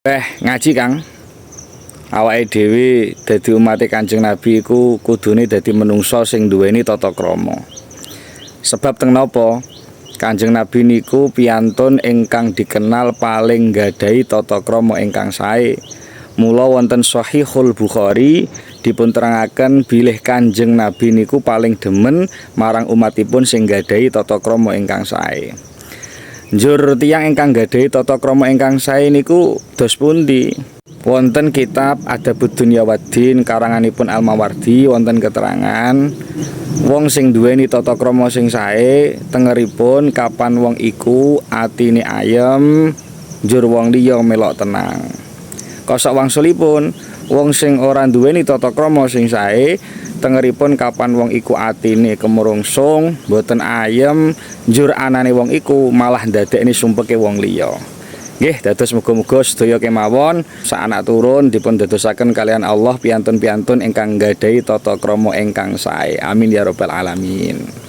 Ngaji Kang, awake dhewe dadi umat Kanjeng Nabi iku kudune dadi menungsa sing duweni tata krama. Sebab teng napa Kanjeng Nabi niku piyantun ingkang dikenal paling nggadhahi tata krama ingkang sae. Mula wonten Shahihul Bukhari dipunterangaken bilih Kanjeng Nabi niku paling demen marang umatipun sing nggadhahi tata krama ingkang sae. Njur tiyang ingkang nggadhahi tata krama ingkang sae niku dos pundi? Wonten kitab Adabud Dunya Waddin karanganipun Al-Mawardi wonten keterangan wong sing duweni tata krama sing sae tengeripun kapan wong iku atine ayem, njur wong liya melok tenang. Kosok wangsulipun wong sing ora duweni tata krama sing sae tengeripun kapan wong iku atine kemurungsung, boten ayem, njur anane wong iku malah ndadekne sumpeke wong liya. Nggih, dados muga-muga sedaya kemawon sak anak turun dipun dadosaken kalian Allah piyantun-piyantun ingkang nggadhahi tata krama ingkang sae. Amin ya rabbal alamin.